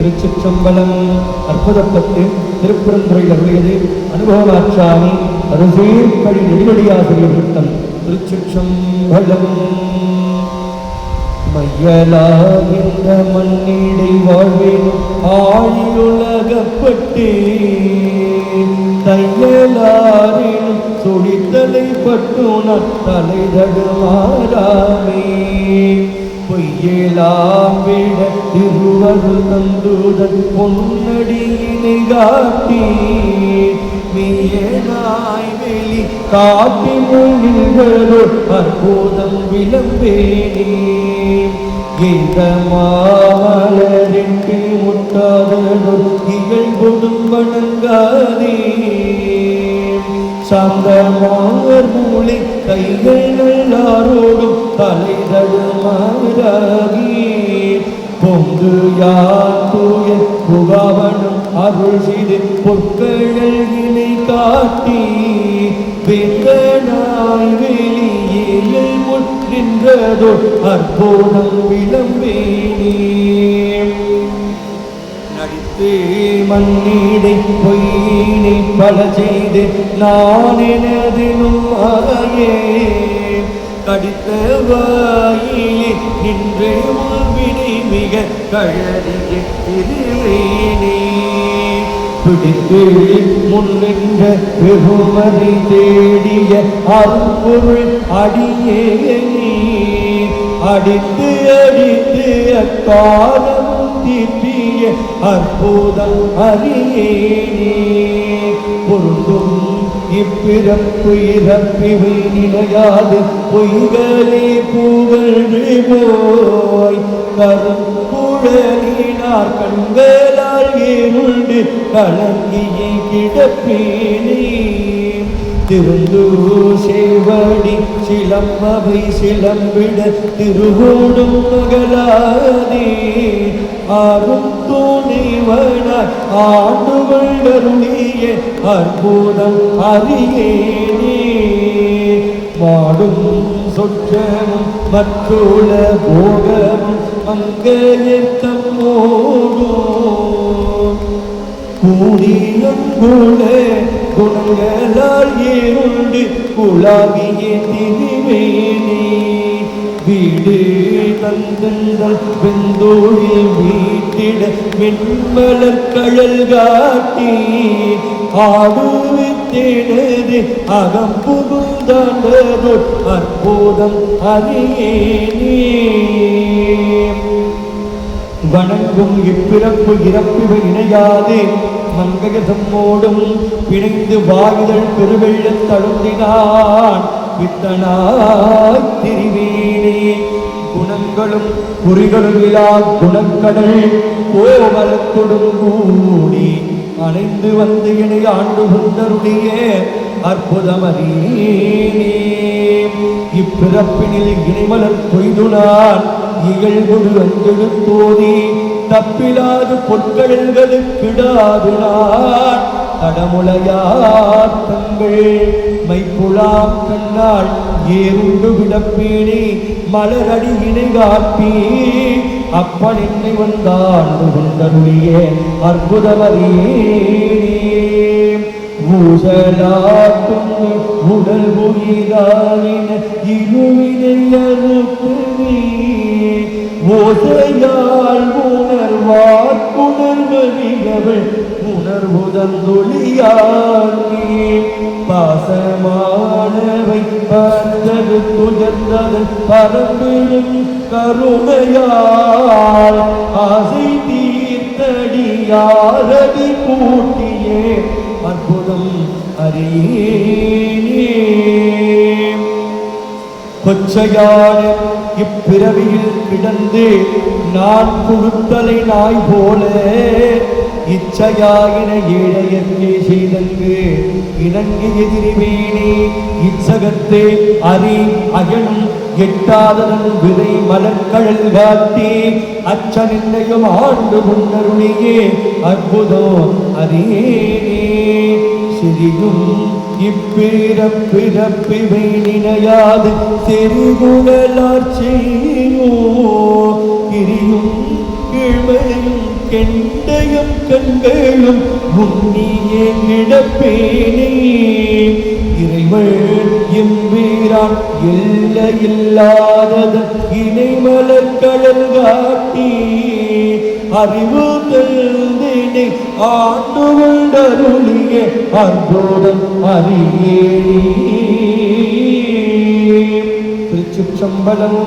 திருச்சிற்றம்பலம். அற்புதப்பட்டு திருப்பரந்துறையில் அருளியது அனுபவமாற்றாமி அருசேர்கழி நெடுவழியாசிரியர் விட்டம். திருச்சிற்றம்பலம். மையலாகின்ற மண்ணிடை வாழ்வேனும் ஆழியுலகப்பட்டு தையலாரினும் சொடித்தலை பட்டுன தலை தடுமாறாமே பொய்யலாம் விட திருவருள் தந்துடன் பொன்னடியினை காட்டி மீயனாய் வெளி காட்டி முன்னின்றோ அற்புதம் விளம்பேனே இந்த மாவலரிற்கு முட்டாதோ இகழ்கொடும் வணங்காதே சாந்தமார் மூளை கைகள் எல்லாரோடும் தலை தடுமாறாகி பொங்கு யாத்தூய புகாவனும் அருள் செய்து பொற்கள் இணை காட்டி வெங்கனாய் வெளியில் முற்றின்றதோ அற்புதம் விளம்பேனே நடித்து மண்ணீடை பொய்யினை பல செய்து நான் எனதினும் ஆயே கடித்த வாயிலே நின்றே உள்வினை மிக கழறிய திருவேனே பிடித்து முன்னின்ற வெகுமதி தேடிய அருள்பொருள் அடியேனே அடித்து அடித்து அக்காலமும் தீட்டிய அற்புதம் அறியேனே பொருந்தும் இப்பிறப்பு இறப்பிவை நிலையாது பொய்களே புகழ்ந்து போய் கருங்குழலினார் கண்களால் ஏழுண்டு கலங்கியை கிடப்பேனே திருந்து சேவடி சிலம்பவை சிலம்பிட திருவோடும் மகளாதே ஆறும் துணைவனாய் ஆண்டுகள் அருளிய அற்புதம் அறியேனே மாடும் சொற்றமும் மற்றுள்ள போகமும் மங்கையத்தம்மோடும் கூடியங்குள குணங்களால் ஏழுண்டு குழாவிய திரிவேனே வீடு தந்தங்கள் வெந்தோழில் வீட்டிட வெண்மலர் கழல் காட்டி ஆடுவித்தேனது அகம் புகுந்தாண்டதோ அற்புதம் அறியேனே வணங்கும் இப்பிறப்பு இறப்பிவை இணையாது மங்கைய தம்மோடும் பிணைந்து வாயுதல் பெருவெள்ளத் தழுந்தினான் பித்தனாய் திரிவேனே குணங்களும் குறிகளும் இலா குணக்கடல் கோமலத்தொடும் கூடி அணைந்து வந்து இணை ஆண்டு கொண்டருடைய அற்புதம் அறியேனே இப்பிறப்பினில் இணைமலர் கொய்துனான் இகழ்கொடு அஞ்செழுத்தோதி தப்பிலாது பொற்கடல்களுக்கிடாது நான் தடமுலையார் தங்கள் மைப்புலாம் கண்ணால் ஏறுண்டு விடப்பேனே மலரடி இணை காப்பி அப்பன் என்னை வந்தாண்டு கொண்டருடைய அற்புதமறியேனே ஊசலாட்டும் உடல் உயிராயின இருவினை அறுத்து ஓசையால் உணர்வார் உணர்வறியவள் உணர்வுதந்தொழியானே பாசமானவை பார்த்தது துயர்ந்ததன் பரம்பிடும் கருணையால் ஆசை தீர்த்தடியாரடி கூட்டியே அற்புதம் அறியேனே கொச்சையான இப்பிறவியில் கிடந்து நான் புழுத்தலை நாய் போல இச்சையாயின ஏழையற்கே செய்தங்கு இணங்கி எதிரிவேனே இச்சகத்தே அறி அகனும் எட்டாதனன் விதை மலர்கழல் காட்டி அச்சனின்னையும் ஆண்டு கொண்டருளியே அற்புதம் அறியேனே சிறியும் இப்பிறப்பிறப்பிவை நினையாது செறிகுழலார் செய்யோ கிரியும் கிழ்மையும் கெண்டையும் கண்களும் முன்னியே கிடப்பேனே இறைவள் எம்பீரான் எல்லையில்லாததன் இணைமலர் கடல் காட்டி அறிவு தந்தை ஆண்டு கொண்டருளிய அன்போடன் அறியே திருச்சிற்றம்பலம்.